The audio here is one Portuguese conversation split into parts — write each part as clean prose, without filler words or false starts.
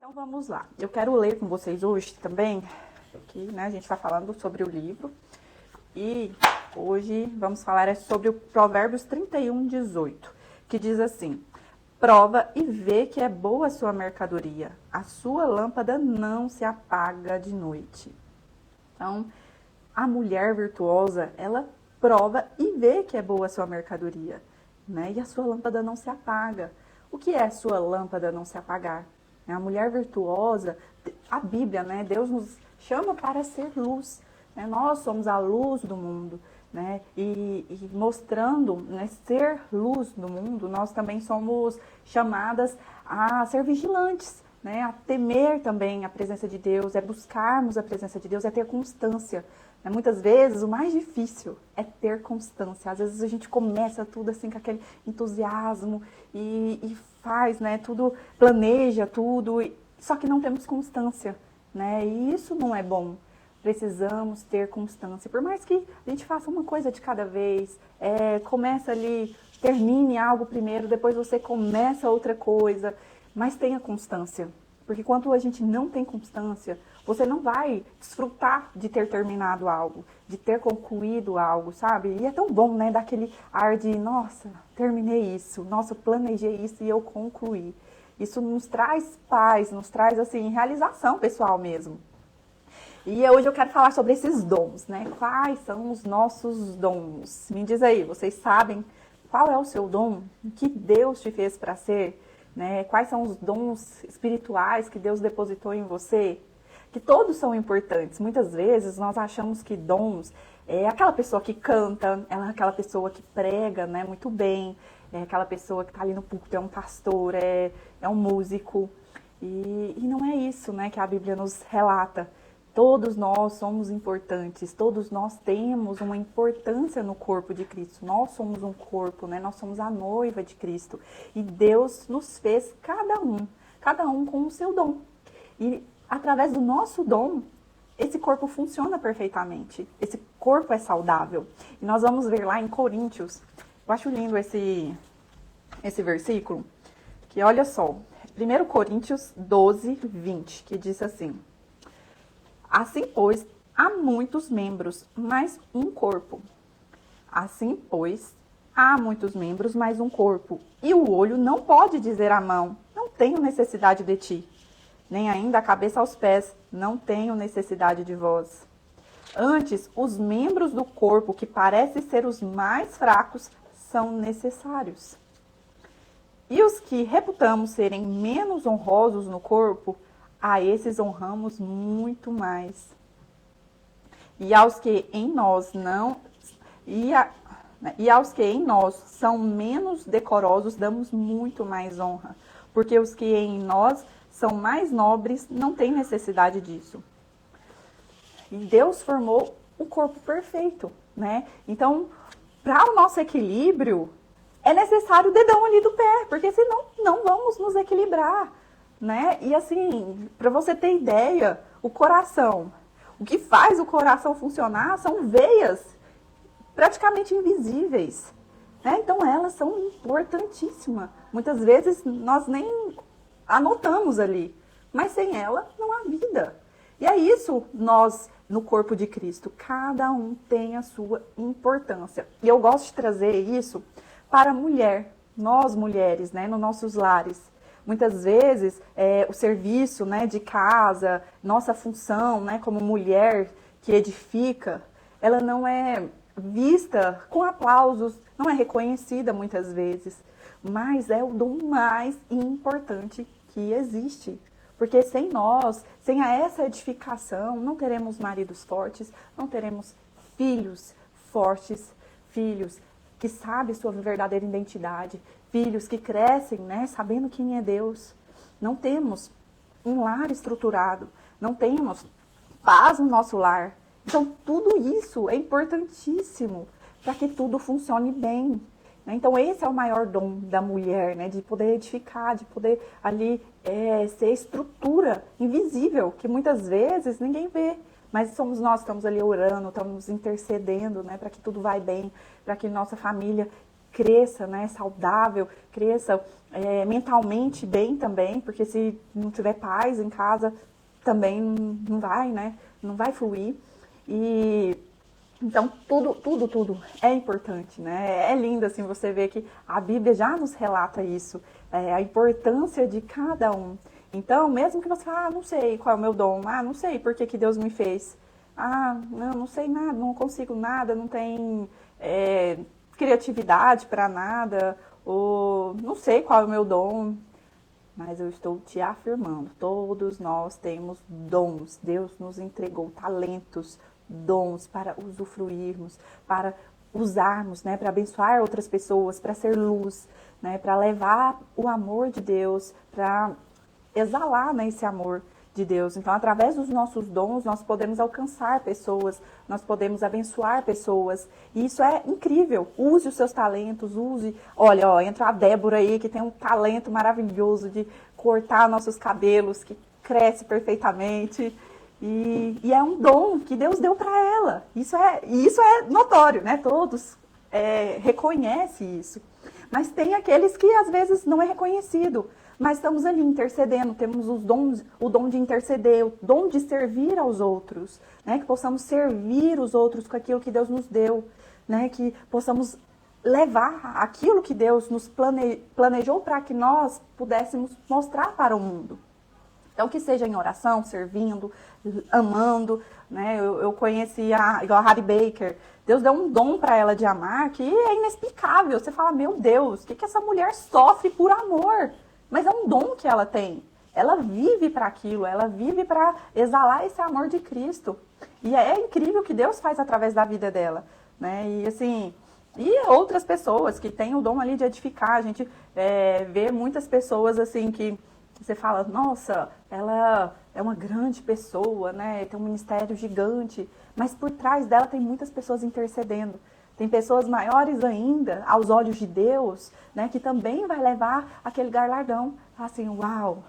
Então vamos lá. Eu quero ler com vocês hoje também, aqui, né, a gente está falando sobre o livro, e hoje vamos falar sobre o Provérbios 31:18, que diz assim: prova e vê que é boa a sua mercadoria, a sua lâmpada não se apaga de noite. Então, a mulher virtuosa, ela prova e vê que é boa a sua mercadoria, né? E a sua lâmpada não se apaga. O que é a sua lâmpada não se apagar? A mulher virtuosa, a Bíblia, né? Deus nos chama para ser luz, né? Nós somos a luz do mundo, né? E mostrando, né, ser luz do mundo, nós também somos chamadas a ser vigilantes, né? A temer também a presença de Deus, é buscarmos a presença de Deus, é ter constância. Muitas vezes o mais difícil é ter constância. Às vezes a gente começa tudo assim com aquele entusiasmo e faz, né, tudo, planeja tudo, só que não temos constância, né? E isso não é bom. Precisamos ter constância. Por mais que a gente faça uma coisa de cada vez, começa ali, termine algo primeiro, depois você começa outra coisa, mas tenha constância. Porque quando a gente não tem constância, você não vai desfrutar de ter terminado algo, de ter concluído algo, sabe? E é tão bom, né? Dar aquele ar de, nossa, terminei isso, nossa, planejei isso e eu concluí. Isso nos traz paz, nos traz, assim, realização pessoal mesmo. E hoje eu quero falar sobre esses dons, né? Quais são os nossos dons? Me diz aí, vocês sabem qual é o seu dom? O que Deus te fez para ser? Né? Quais são os dons espirituais que Deus depositou em você? Que todos são importantes. Muitas vezes nós achamos que dons é aquela pessoa que canta, é aquela pessoa que prega, né, muito bem, é aquela pessoa que está ali no púlpito, é um pastor, é um músico. E não é isso, né, que a Bíblia nos relata. Todos nós somos importantes, todos nós temos uma importância no corpo de Cristo. Nós somos um corpo, né? Nós somos a noiva de Cristo. E Deus nos fez cada um com o seu dom. E através do nosso dom, esse corpo funciona perfeitamente. Esse corpo é saudável. E nós vamos ver lá em Coríntios. Eu acho lindo esse versículo, que olha só, 1 Coríntios 12:20, que diz assim: assim, pois, há muitos membros, mas um corpo. Assim, pois, há muitos membros, mas um corpo. E o olho não pode dizer à mão: não tenho necessidade de ti. Nem ainda a cabeça aos pés: não tenho necessidade de vós. Antes, os membros do corpo, que parecem ser os mais fracos, são necessários. E os que reputamos serem menos honrosos no corpo, a esses honramos muito mais. E aos que em nós são menos decorosos, damos muito mais honra. Porque os que em nós são mais nobres não têm necessidade disso. E Deus formou o corpo perfeito, né? Então, para o nosso equilíbrio, é necessário o dedão ali do pé, porque senão não vamos nos equilibrar, né? E assim, para você ter ideia, o coração, o que faz o coração funcionar são veias praticamente invisíveis, né? Então elas são importantíssimas. Muitas vezes nós nem anotamos ali, mas sem ela não há vida. E é isso nós, no corpo de Cristo, cada um tem a sua importância. E eu gosto de trazer isso para a mulher, nós mulheres, né, nos nossos lares. Muitas vezes, o serviço, né, de casa, nossa função, né, como mulher que edifica, ela não é vista com aplausos, não é reconhecida muitas vezes, mas é o dom mais importante que existe. Porque sem nós, sem essa edificação, não teremos maridos fortes, não teremos filhos fortes, filhos que sabem sua verdadeira identidade, filhos que crescem, né, sabendo quem é Deus. Não temos um lar estruturado, não temos paz no nosso lar. Então, tudo isso é importantíssimo para que tudo funcione bem. Então, esse é o maior dom da mulher, né, de poder edificar, de poder ali ser estrutura invisível, que muitas vezes ninguém vê. Mas somos nós que estamos ali orando, estamos intercedendo, né, para que tudo vá bem, para que nossa família cresça, né, saudável, cresça mentalmente bem também, porque se não tiver paz em casa, também não vai, né, não vai fluir. E então, tudo é importante, né? É lindo, assim, você ver que a Bíblia já nos relata isso, a importância de cada um. Então, mesmo que você fale, não sei qual é o meu dom, não sei por que Deus me fez. Não sei nada, não consigo nada, não tem criatividade para nada, ou não sei qual é o meu dom. Mas eu estou te afirmando, todos nós temos dons. Deus nos entregou talentos, dons para usufruirmos, para usarmos, né, para abençoar outras pessoas, para ser luz, né, para levar o amor de Deus, para exalar, né, esse amor de Deus. Então, através dos nossos dons, nós podemos alcançar pessoas, nós podemos abençoar pessoas. E isso é incrível. Use os seus talentos, use... Olha, entra a Débora aí, que tem um talento maravilhoso de cortar nossos cabelos, que cresce perfeitamente. E é um dom que Deus deu para ela. Isso é notório, né? Todos reconhecem isso. Mas tem aqueles que às vezes não é reconhecido. Mas estamos ali intercedendo, temos os dons, o dom de interceder, o dom de servir aos outros, né? Que possamos servir os outros com aquilo que Deus nos deu, né? Que possamos levar aquilo que Deus nos planejou para que nós pudéssemos mostrar para o mundo. Então, que seja em oração, servindo, amando, né? Eu conheci igual a Harry Baker. Deus deu um dom para ela de amar que é inexplicável. Você fala, meu Deus, o que essa mulher sofre por amor? Mas é um dom que ela tem. Ela vive para aquilo, ela vive para exalar esse amor de Cristo. E é incrível o que Deus faz através da vida dela, né? E assim, e outras pessoas que têm o dom ali de edificar. A gente vê muitas pessoas assim que você fala, nossa, ela é uma grande pessoa, né? Tem um ministério gigante, mas por trás dela tem muitas pessoas intercedendo. Tem pessoas maiores ainda, aos olhos de Deus, né, que também vai levar aquele galardão. Assim, uau,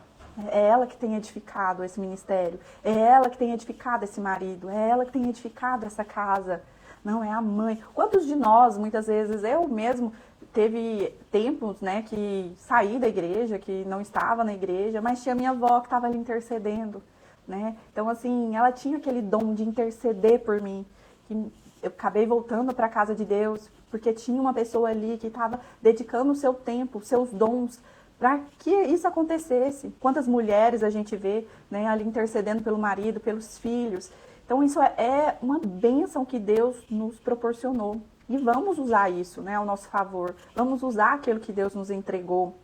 é ela que tem edificado esse ministério, é ela que tem edificado esse marido, é ela que tem edificado essa casa. Não, é a mãe. Quantos de nós, muitas vezes, eu mesmo, teve tempos, né, que saí da igreja, que não estava na igreja, mas tinha minha avó que estava ali intercedendo, né? Então, assim, ela tinha aquele dom de interceder por mim, que eu acabei voltando para a casa de Deus, porque tinha uma pessoa ali que estava dedicando o seu tempo, os seus dons, para que isso acontecesse. Quantas mulheres a gente vê, né, ali intercedendo pelo marido, pelos filhos. Então, isso é uma bênção que Deus nos proporcionou. E vamos usar isso, né, ao nosso favor. Vamos usar aquilo que Deus nos entregou.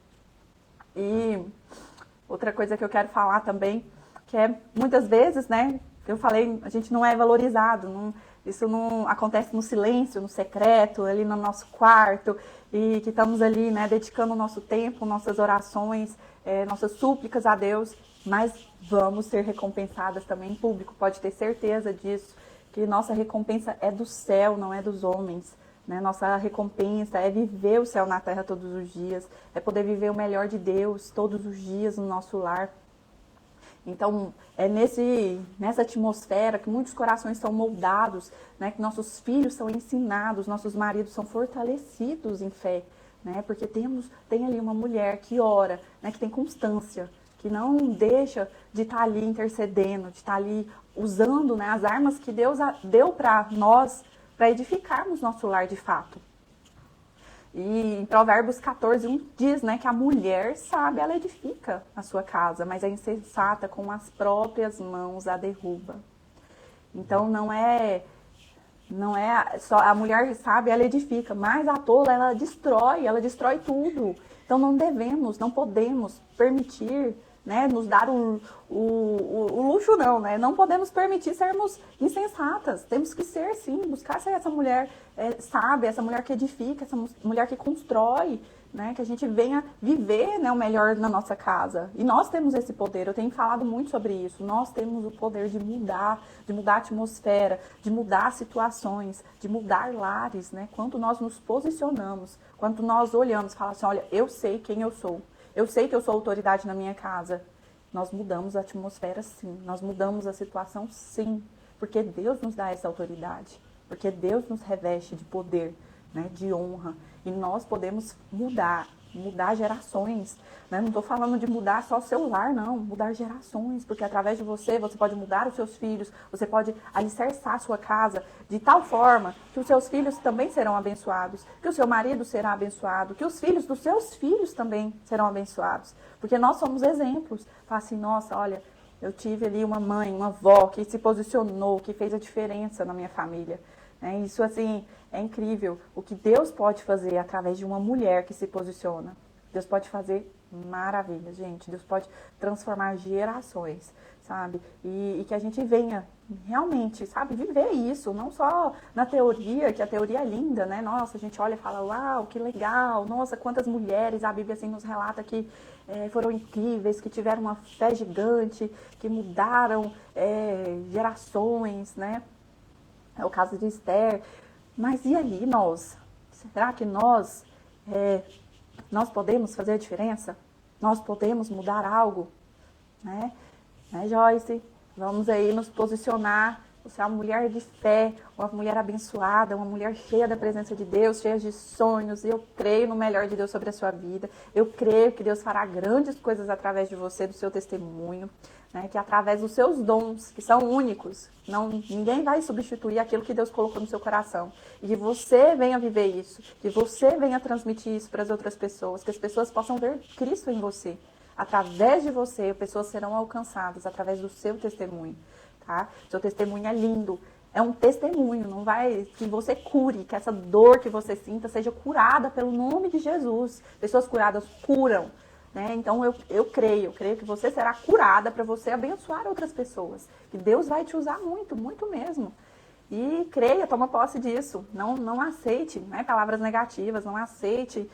E outra coisa que eu quero falar também, que é muitas vezes, né, eu falei, a gente não é valorizado, isso não acontece no silêncio, no secreto, ali no nosso quarto, e que estamos ali, né, dedicando o nosso tempo, nossas orações, nossas súplicas a Deus, mas vamos ser recompensadas também em público, pode ter certeza disso, que nossa recompensa é do céu, não é dos homens, né? Nossa recompensa é viver o céu na terra todos os dias, é poder viver o melhor de Deus todos os dias no nosso lar. Então, é nessa atmosfera que muitos corações são moldados, né? Que nossos filhos são ensinados, nossos maridos são fortalecidos em fé, né? Porque tem ali uma mulher que ora, né? Que tem constância, que não deixa de estar ali intercedendo, de estar ali usando, né, as armas que Deus deu para nós, para edificarmos nosso lar de fato. E em Provérbios 14:1 diz, né, que a mulher sábia, ela edifica a sua casa, mas a insensata com as próprias mãos a derruba. Então não é só a mulher sábia, ela edifica, mas a tola, ela destrói tudo. Então não podemos permitir, né, nos dar o luxo não, né? Não podemos permitir sermos insensatas. Temos que ser, sim, buscar ser essa mulher sábia, essa mulher que edifica, essa mulher que constrói, né? Que a gente venha viver, né, o melhor na nossa casa. E nós temos esse poder, eu tenho falado muito sobre isso. Nós temos o poder de mudar a atmosfera, de mudar situações, de mudar lares, né? Quando nós nos posicionamos, quando nós olhamos e falamos assim, olha, eu sei quem eu sou. Eu sei que eu sou autoridade na minha casa. Nós mudamos a atmosfera, sim. Nós mudamos a situação, sim. Porque Deus nos dá essa autoridade. Porque Deus nos reveste de poder, né, de honra. E nós podemos mudar gerações, né? Não estou falando de mudar só o celular, não. Mudar gerações, porque através de você pode mudar os seus filhos, você pode alicerçar a sua casa de tal forma que os seus filhos também serão abençoados, que o seu marido será abençoado, que os filhos dos seus filhos também serão abençoados. Porque nós somos exemplos. Fala assim, nossa, olha, eu tive ali uma mãe, uma avó que se posicionou, que fez a diferença na minha família. Isso, assim, é incrível. O que Deus pode fazer através de uma mulher que se posiciona. Deus pode fazer maravilhas, gente. Deus pode transformar gerações, sabe? E que a gente venha realmente, sabe, viver isso. Não só na teoria, que a teoria é linda, né? Nossa, a gente olha e fala, uau, que legal. Nossa, quantas mulheres, a Bíblia assim nos relata que foram incríveis, que tiveram uma fé gigante, que mudaram gerações, né? É o caso de Esther. Mas e ali nós? Será que nós podemos fazer a diferença? Nós podemos mudar algo? Né, Joyce? Vamos aí nos posicionar. Você é uma mulher de fé, uma mulher abençoada, uma mulher cheia da presença de Deus, cheia de sonhos. E eu creio no melhor de Deus sobre a sua vida. Eu creio que Deus fará grandes coisas através de você, do seu testemunho. Né, que através dos seus dons, que são únicos, ninguém vai substituir aquilo que Deus colocou no seu coração. E que você venha viver isso, que você venha transmitir isso para as outras pessoas, que as pessoas possam ver Cristo em você. Através de você, pessoas serão alcançadas através do seu testemunho. Tá? Seu testemunho é lindo, é um testemunho, não vai que você cure, que essa dor que você sinta seja curada pelo nome de Jesus. Pessoas curadas curam. Né? Então, eu creio que você será curada para você abençoar outras pessoas. Que Deus vai te usar muito, muito mesmo. E creia, toma posse disso. Não aceite, né, palavras negativas, não aceite.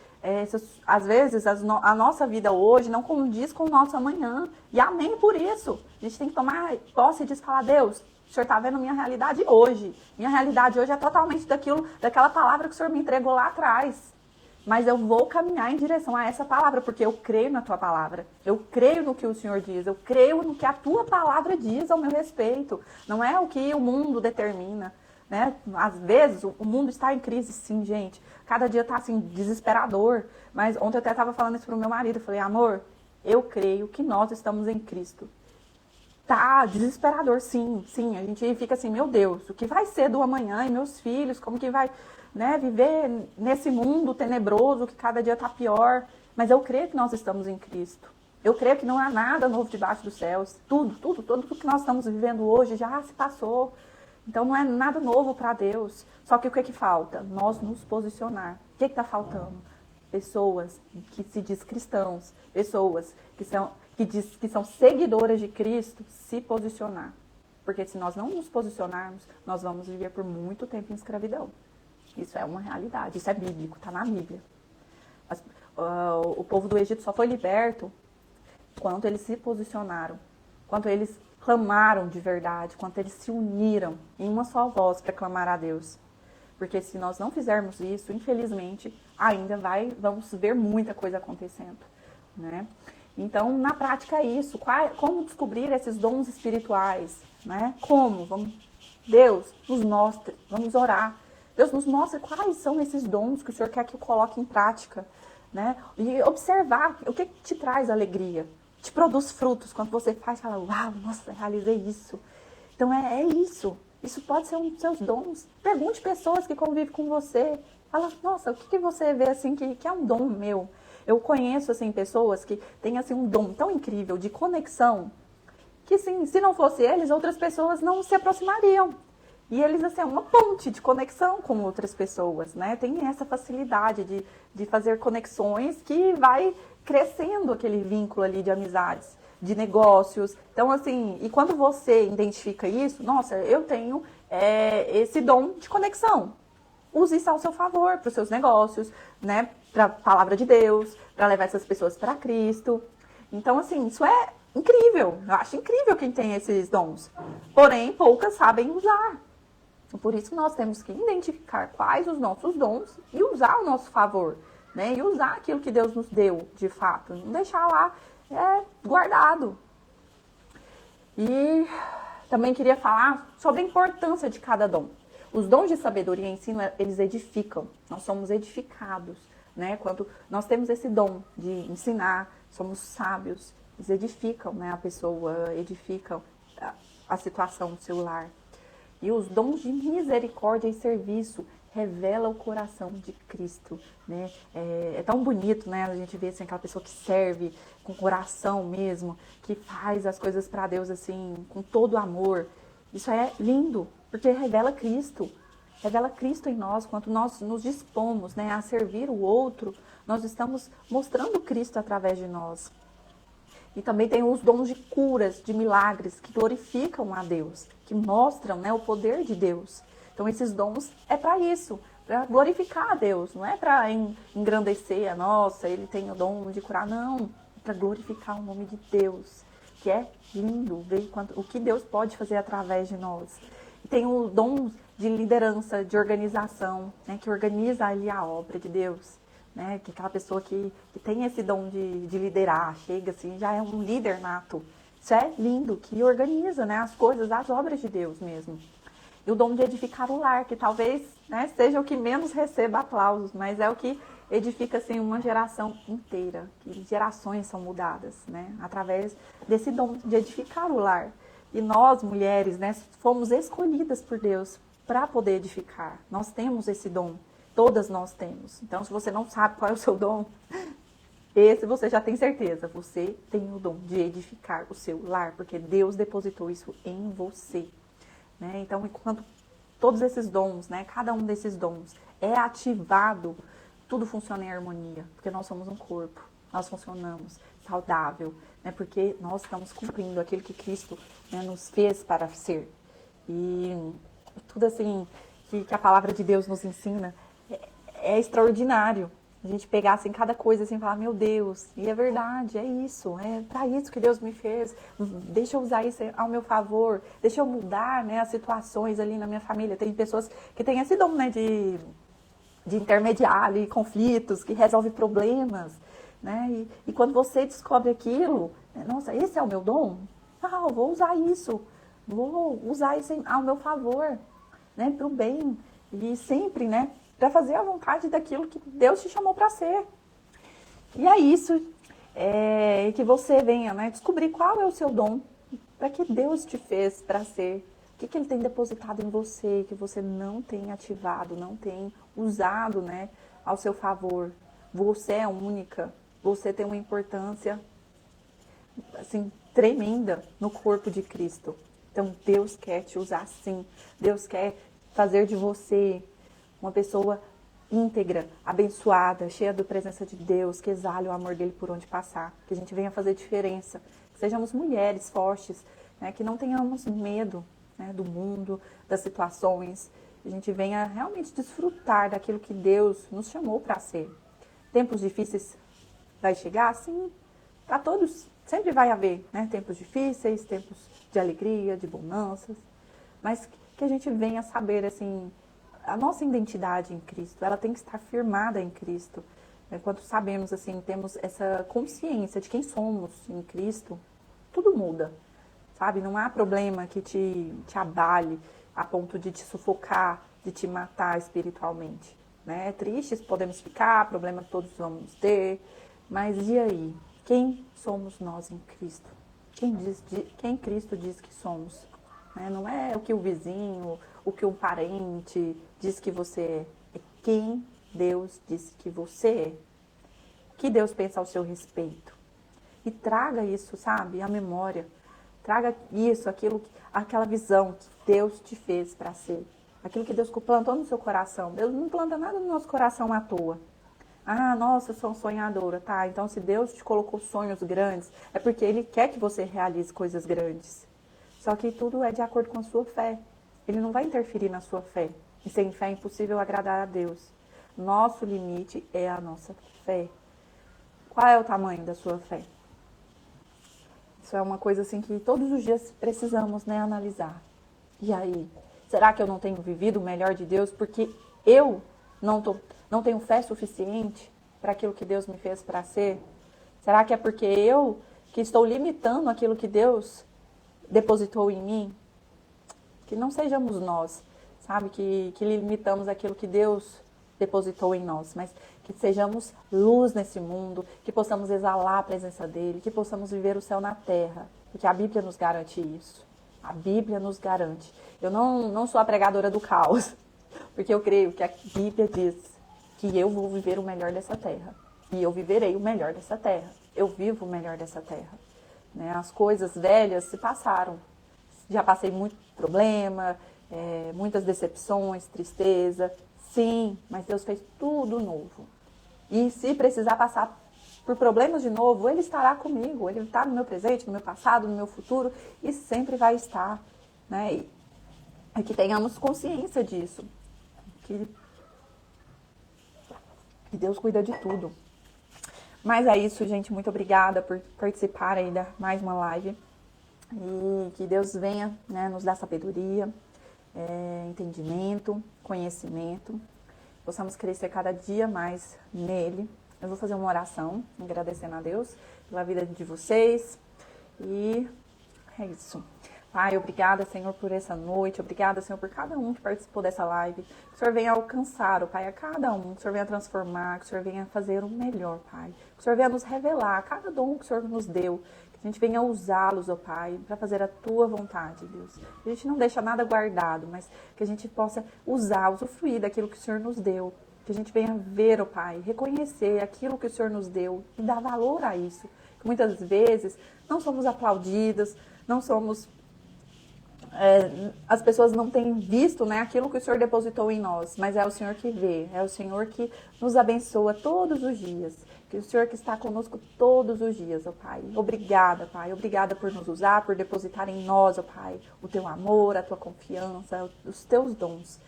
Às vezes, a nossa vida hoje não condiz com o nosso amanhã. E amém por isso. A gente tem que tomar posse disso e falar, Deus, o Senhor está vendo minha realidade hoje. Minha realidade hoje é totalmente daquela palavra que o Senhor me entregou lá atrás. Mas eu vou caminhar em direção a essa palavra, porque eu creio na tua palavra. Eu creio no que o Senhor diz. Eu creio no que a tua palavra diz ao meu respeito. Não é o que o mundo determina. Né? Às vezes, o mundo está em crise, sim, gente. Cada dia está, assim, desesperador. Mas ontem eu até estava falando isso para o meu marido. Eu falei, amor, eu creio que nós estamos em Cristo. Tá desesperador, sim. A gente fica assim, meu Deus, o que vai ser do amanhã e meus filhos? Como que vai... Né, viver nesse mundo tenebroso que cada dia está pior, mas eu creio que nós estamos em Cristo. Eu creio que não há nada novo debaixo dos céus. Tudo que nós estamos vivendo hoje já se passou. Então não é nada novo para Deus. Só que o que é que falta? Nós nos posicionar. O que está faltando? Pessoas que se diz cristãos, pessoas que são seguidoras de Cristo, se posicionar. Porque se nós não nos posicionarmos, nós vamos viver por muito tempo em escravidão. Isso é uma realidade, isso é bíblico, está na Bíblia. O povo do Egito só foi liberto quando eles se posicionaram, quando eles clamaram de verdade, quando eles se uniram em uma só voz para clamar a Deus. Porque se nós não fizermos isso, infelizmente, ainda vamos ver muita coisa acontecendo. Né? Então, na prática é isso. Como descobrir esses dons espirituais? Né? Como? Deus nos mostre, vamos orar. Deus nos mostra quais são esses dons que o Senhor quer que eu coloque em prática, né? E observar o que te traz alegria, te produz frutos. Quando você faz, fala, uau, nossa, realizei isso. Então é isso. Isso pode ser um dos seus dons. Pergunte pessoas que convivem com você. Fala, nossa, o que você vê assim que é um dom meu? Eu conheço assim pessoas que têm assim um dom tão incrível de conexão que assim, se não fosse eles, outras pessoas não se aproximariam. E eles, assim, é uma ponte de conexão com outras pessoas, né? Tem essa facilidade de fazer conexões que vai crescendo aquele vínculo ali de amizades, de negócios. Então, assim, e quando você identifica isso, nossa, eu tenho esse dom de conexão. Use isso ao seu favor, para os seus negócios, né? Para a palavra de Deus, para levar essas pessoas para Cristo. Então, assim, isso é incrível. Eu acho incrível quem tem esses dons. Porém, poucas sabem usar. Por isso que nós temos que identificar quais os nossos dons e usar ao nosso favor, né? E usar aquilo que Deus nos deu, de fato. Não deixar lá guardado. E também queria falar sobre a importância de cada dom. Os dons de sabedoria e ensino, eles edificam. Nós somos edificados, né? Quando nós temos esse dom de ensinar, somos sábios, eles edificam, né? A pessoa, edificam a situação do seu lar. E os dons de misericórdia e serviço revela o coração de Cristo, né? É tão bonito, né? A gente vê assim, aquela pessoa que serve com coração mesmo, que faz as coisas para Deus assim, com todo amor. Isso é lindo, porque revela Cristo em nós. Quando nós nos dispomos, né, a servir o outro, nós estamos mostrando Cristo através de nós. E também tem os dons de curas, de milagres, que glorificam a Deus, que mostram, né, o poder de Deus. Então, esses dons é para isso, para glorificar a Deus, não é para engrandecer nossa, ele tem o dom de curar, não, é para glorificar o nome de Deus, que é lindo ver o que Deus pode fazer através de nós. E tem o dom de liderança, de organização, né, que organiza ali a obra de Deus, né, que aquela pessoa que tem esse dom de liderar, chega assim, já é um líder nato. Isso é lindo, que organiza, né, as coisas, as obras de Deus mesmo. E o dom de edificar o lar, que talvez, né, seja o que menos receba aplausos, mas é o que edifica assim, uma geração inteira, que gerações são mudadas, né, através desse dom de edificar o lar. E nós, mulheres, né, fomos escolhidas por Deus para poder edificar. Nós temos esse dom, todas nós temos. Então, se você não sabe qual é o seu dom, esse você já tem certeza. Você tem o dom de edificar o seu lar, porque Deus depositou isso em você. Né? Então, enquanto todos esses dons, né, cada um desses dons é ativado, tudo funciona em harmonia, porque nós somos um corpo, nós funcionamos saudável, né, porque nós estamos cumprindo aquilo que Cristo, né, nos fez para ser. E tudo assim que a palavra de Deus nos ensina é extraordinário. A gente pegar assim cada coisa assim e falar, meu Deus, e é verdade, é isso, é para isso que Deus me fez. Deixa eu usar isso ao meu favor, deixa eu mudar, né, as situações ali na minha família. Tem pessoas que têm esse dom, né, de intermediar ali conflitos, que resolve problemas, né? E quando você descobre aquilo, né, nossa, esse é o meu dom? Ah, eu vou usar isso ao meu favor, né, para o bem. E sempre, né, para fazer a vontade daquilo que Deus te chamou para ser. E é isso, que você venha, né, descobrir qual é o seu dom, para que Deus te fez para ser, o que Ele tem depositado em você, que você não tem ativado, não tem usado, né, ao seu favor. Você é única, você tem uma importância assim, tremenda no corpo de Cristo. Então Deus quer te usar sim, Deus quer fazer de você uma pessoa íntegra, abençoada, cheia da presença de Deus, que exale o amor dele por onde passar, que a gente venha fazer diferença, que sejamos mulheres fortes, né, que não tenhamos medo, né, do mundo, das situações, que a gente venha realmente desfrutar daquilo que Deus nos chamou para ser. Tempos difíceis vai chegar? Sim, para todos sempre vai haver, né, tempos difíceis, tempos de alegria, de bonanças, mas que a gente venha saber assim, a nossa identidade em Cristo, ela tem que estar firmada em Cristo. Quando sabemos, assim, temos essa consciência de quem somos em Cristo, tudo muda, sabe? Não há problema que te abale a ponto de te sufocar, de te matar espiritualmente, né? Tristes podemos ficar, problemas todos vamos ter, mas e aí? Quem somos nós em Cristo? Quem Cristo diz que somos? Né? Não é o que o vizinho, o que um parente diz que você é. É quem Deus disse que você é. O que Deus pensa ao seu respeito. E traga isso, sabe, à memória. Traga isso, aquela visão que Deus te fez para ser. Aquilo que Deus plantou no seu coração. Deus não planta nada no nosso coração à toa. Ah, nossa, eu sou sonhadora, tá? Então, se Deus te colocou sonhos grandes, é porque Ele quer que você realize coisas grandes. Só que tudo é de acordo com a sua fé. Ele não vai interferir na sua fé. E sem fé é impossível agradar a Deus. Nosso limite é a nossa fé. Qual é o tamanho da sua fé? Isso é uma coisa assim que todos os dias precisamos, né, analisar. E aí? Será que eu não tenho vivido o melhor de Deus porque eu não tenho fé suficiente para aquilo que Deus me fez para ser? Será que é porque eu que estou limitando aquilo que Deus depositou em mim? Que não sejamos nós. sabe? Que limitamos aquilo que Deus depositou em nós, mas que sejamos luz nesse mundo, que possamos exalar a presença dele, que possamos viver o céu na terra, porque a Bíblia nos garante isso. A Bíblia nos garante. Eu não sou a pregadora do caos, porque eu creio que a Bíblia diz que eu vou viver o melhor dessa terra. E eu viverei o melhor dessa terra. Eu vivo o melhor dessa terra. Né? As coisas velhas se passaram. Já passei muito problema, muitas decepções, tristeza. Sim, mas Deus fez tudo novo. E se precisar passar por problemas de novo, Ele estará comigo. Ele está no meu presente, no meu passado, no meu futuro e sempre vai estar. Né? E que tenhamos consciência disso. Que Deus cuida de tudo. Mas é isso, gente. Muito obrigada por participar aí de mais uma live. E que Deus venha, né, nos dar sabedoria, entendimento, conhecimento. Possamos crescer cada dia mais nele. Eu vou fazer uma oração, agradecendo a Deus pela vida de vocês. E é isso. Pai, obrigada, Senhor, por essa noite. Obrigada, Senhor, por cada um que participou dessa live. Que o Senhor venha alcançar, Pai, a cada um. Que o Senhor venha transformar, que o Senhor venha fazer o melhor, Pai. Que o Senhor venha nos revelar cada dom que o Senhor nos deu. Que a gente venha usá-los, ó Pai, para fazer a Tua vontade, Deus. Que a gente não deixa nada guardado, mas que a gente possa usar, usufruir daquilo que o Senhor nos deu. Que a gente venha ver, ó Pai, reconhecer aquilo que o Senhor nos deu e dar valor a isso. Que muitas vezes não somos aplaudidas, não somos... as pessoas não têm visto, né, aquilo que o Senhor depositou em nós, mas é o Senhor que vê, é o Senhor que nos abençoa todos os dias, que o Senhor que está conosco todos os dias, ó Pai. Obrigada, Pai, obrigada por nos usar, por depositar em nós, ó Pai, o Teu amor, a Tua confiança, os Teus dons.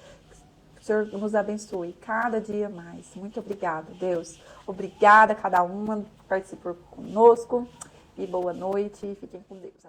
Que o Senhor nos abençoe cada dia mais. Muito obrigada, Deus. Obrigada a cada uma que participou conosco e boa noite. Fiquem com Deus. Até